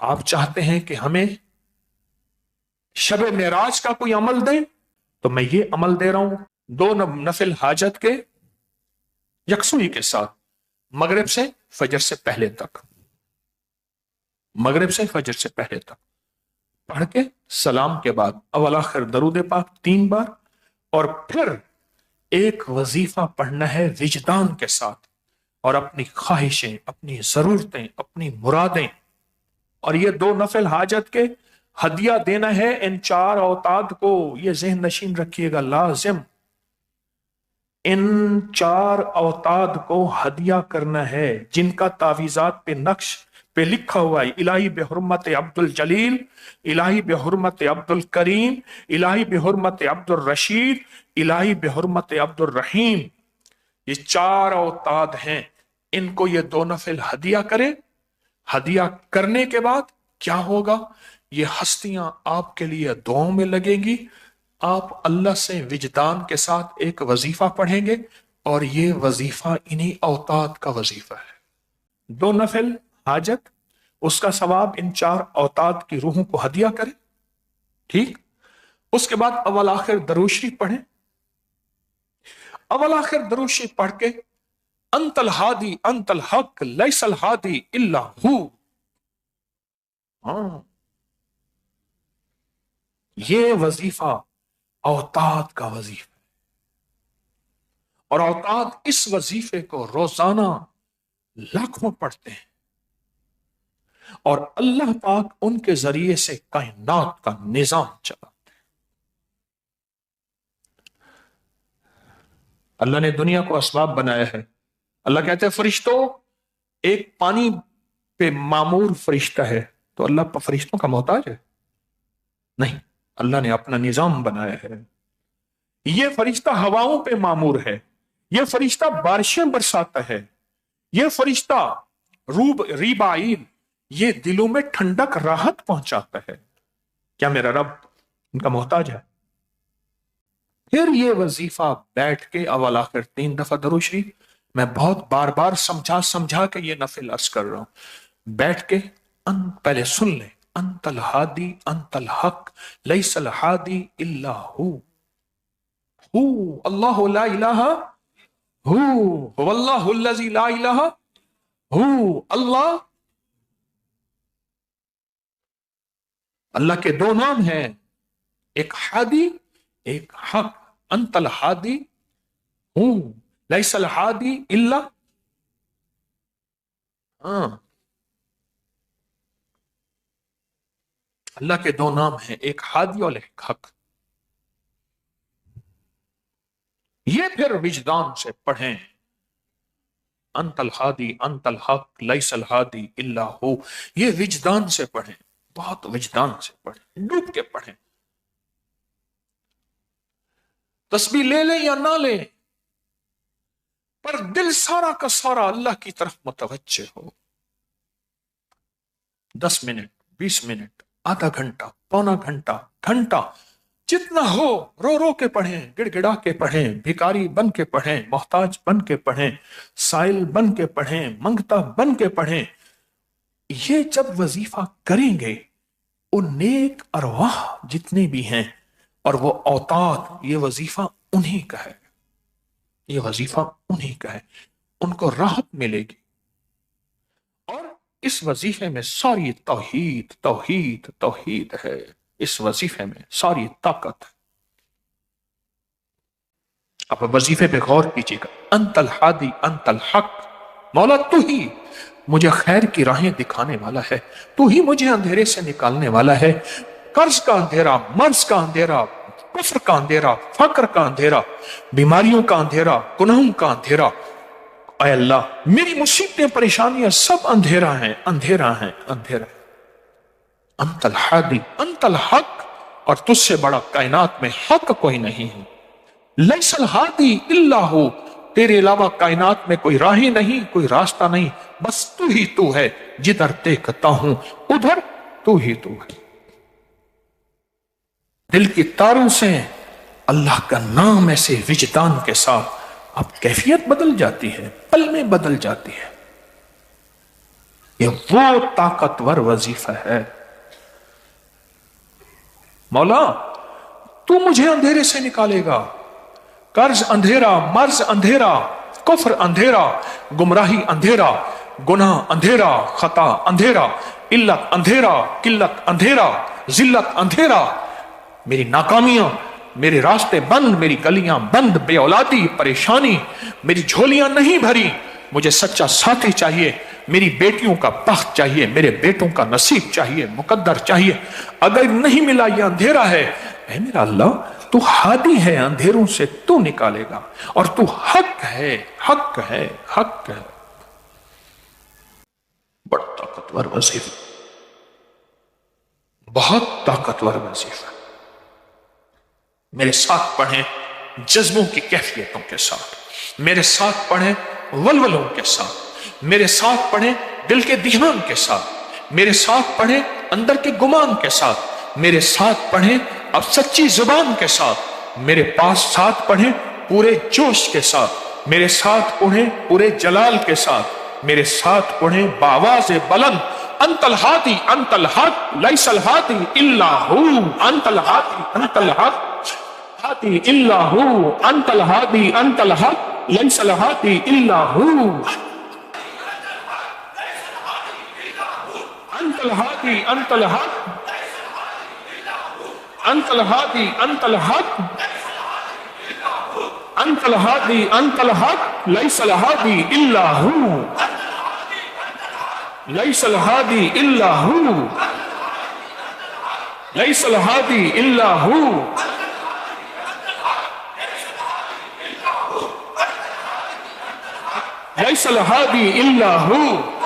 آپ چاہتے ہیں کہ ہمیں شب معراج کا کوئی عمل دیں، تو میں یہ عمل دے رہا ہوں، 2 نفل حاجت کے یکسوئی کے ساتھ، مغرب سے فجر سے پہلے تک، مغرب سے فجر سے پہلے تک پڑھ کے سلام کے بعد اول آخر درود پاک 3 بار، اور پھر ایک وظیفہ پڑھنا ہے وجدان کے ساتھ، اور اپنی خواہشیں، اپنی ضرورتیں، اپنی مرادیں، اور یہ 2 نفل حاجت کے ہدیہ دینا ہے ان 4 اوتاد کو۔ یہ ذہن نشین رکھیے گا، لازم ان 4 اوتاد کو ہدیہ کرنا ہے، جن کا تعویذات پہ نقش پہ لکھا ہوا ہے، الہی بحرمت عبد الجلیل، الہی بحرمت عبد الکریم، الہی بحرمت عبد الرشید، الہی بحرمت عبد الرحیم۔ یہ 4 اوتاد ہیں، ان کو یہ 2 نفل ہدیہ کرے۔ ہدیہ کرنے کے بعد کیا ہوگا؟ یہ ہستیاں آپ کے لیے دعاؤں میں لگیں گی، آپ اللہ سے وجدان کے ساتھ ایک وظیفہ پڑھیں گے، اور یہ وظیفہ انہی اوتاد کا وظیفہ ہے۔ 2 نفل حاجت، اس کا ثواب ان 4 اوتاد کی روحوں کو ہدیہ کریں، ٹھیک؟ اس کے بعد اول آخر درود شریف پڑھیں۔ اول آخر درود شریف پڑھ کے انت الہادی انت الحق لیس الہادی الا ہو، یہ وظیفہ اوتاد کا وظیفہ ہے، اور اوتاد اس وظیفے کو روزانہ لاکھوں پڑھتے ہیں، اور اللہ پاک ان کے ذریعے سے کائنات کا نظام چلاتے ہیں۔ اللہ نے دنیا کو اسباب بنایا ہے۔ اللہ کہتے ہیں فرشتوں، ایک پانی پہ معمور فرشتہ ہے تو اللہ فرشتوں کا محتاج ہے؟ نہیں، اللہ نے اپنا نظام بنایا ہے۔ یہ فرشتہ ہواؤں پہ معمور ہے، یہ فرشتہ بارشیں برساتا ہے، یہ فرشتہ ریبائل، یہ دلوں میں ٹھنڈک راحت پہنچاتا ہے۔ کیا میرا رب ان کا محتاج ہے؟ پھر یہ وظیفہ بیٹھ کے اول آخر 3 دفعہ درود شریف، میں بہت بار بار سمجھا کے یہ نفل عرض کر رہا ہوں، بیٹھ کے پہلے سن لیں، انت الہادی انت الحق لیس الہادی الا ہو، اللہ لا الہ هو اللہ الذی لا الہ اللہ۔ اللہ کے 2 نام ہیں، ایک ہادی ایک حق، انت الہادی لیس الہادی الا، اللہ کے 2 نام ہیں، ایک ہادی اور ایک حق۔ یہ پھر وجدان سے پڑھیں، انت الہادی انت الحق لیس الہادی الا ہو، یہ وجدان سے پڑھیں، بہت وجدان سے پڑھیں، ڈوب کے پڑھیں۔ تسبیح لے لیں یا نہ لیں، پر دل سارا کا سارا اللہ کی طرف متوجہ ہو۔ 10 منٹ، 20 منٹ، آدھا گھنٹہ، پونا گھنٹہ، گھنٹہ، جتنا ہو، رو رو کے پڑھیں، گڑ گڑا کے پڑھیں، بھکاری بن کے پڑھیں، محتاج بن کے پڑھیں، سائل بن کے پڑھیں، منگتا بن کے پڑھیں۔ یہ جب وظیفہ کریں گے، ان نیک ارواح جتنے بھی ہیں اور وہ اوتاد، یہ وظیفہ انہی کا ہے، یہ وظیفہ انہی کا ہے، ان کو راحت ملے گی۔ اور اس وظیفے میں ساری توحید توحید توحید ہے، اس وظیفے میں ساری طاقت ہے۔ اب وظیفے پہ غور کیجیے گا، انت الہادی انت الحق، مولا تو ہی مجھے خیر کی راہیں دکھانے والا ہے، تو ہی مجھے اندھیرے سے نکالنے والا ہے، قرض کا اندھیرا، مرض کا اندھیرا، کفر کا اندھیرا، فقر کا اندھیرا، بیماریوں کا اندھیرا، گناہوں کا اندھیرا، اے اللہ میری مصیبتیں پریشانیاں سب اندھیرا ہیں، اندھیرا ہیں، اندھیرا ہیں۔ انت الہادی انت الحق، اور تجھ سے بڑا کائنات میں حق کوئی نہیں ہے، لیس الہادی الا ہو، تیرے علاوہ کائنات میں کوئی راہ نہیں، کوئی راستہ نہیں، بس تو ہی تو ہے، جدھر دیکھتا ہوں ادھر تو ہی تو ہے۔ دل کی تاروں سے اللہ کا نام ایسے وجدان کے ساتھ، اب کیفیت بدل جاتی ہے، پل میں بدل جاتی ہے۔ یہ وہ طاقتور وظیفہ ہے۔ مولا تو مجھے اندھیرے سے نکالے گا، قرض اندھیرا، مرض اندھیرا، کفر اندھیرا، گمراہی اندھیرا، گناہ اندھیرا، خطا اندھیرا، علت اندھیرا، قلت اندھیرا، ذلت اندھیرا، میری ناکامیاں، میرے راستے بند، میری گلیاں بند، بے اولادی، پریشانی، میری جھولیاں نہیں بھری، مجھے سچا ساتھی چاہیے، میری بیٹیوں کا بخت چاہیے، میرے بیٹوں کا نصیب چاہیے، مقدر چاہیے، اگر نہیں ملا یہ اندھیرا ہے، اے میرا اللہ تو ہادی ہے، اندھیروں سے تو نکالے گا، اور تو حق ہے، حق ہے، حق ہے۔ بڑا طاقتور وظیفہ، بہت طاقتور وظیفہ۔ میرے ساتھ پڑھیں جذبوں کی کیفیتوں کے ساتھ، میرے ساتھ پڑھیں ولولوں کے ساتھ، میرے ساتھ پڑھیں دل کے دھیان کے ساتھ، میرے ساتھ پڑھیں اندر کے گمان کے ساتھ، میرے ساتھ پڑھیں اب سچی زبان کے ساتھ، میرے پاس ساتھ پڑھیں پورے جوش کے ساتھ، میرے ساتھ پڑھیں پورے جلال کے ساتھ، میرے ساتھ پڑھیں بآواز بلند، انت الہادی انت الحق لیس الہادی الا ہو، انت الہادی انت الحق ہادی الا ہو، انت الہادی انت الحق لیس الہادی الا ہو، انت الہادی انت الحق، انت الہادی انت الحق، انت الہادی انت الحق لیس الہادی الا ہو، لیس الہادی الا ہو، لیس الہادی الا ہو، لیس الہادی الا ہو۔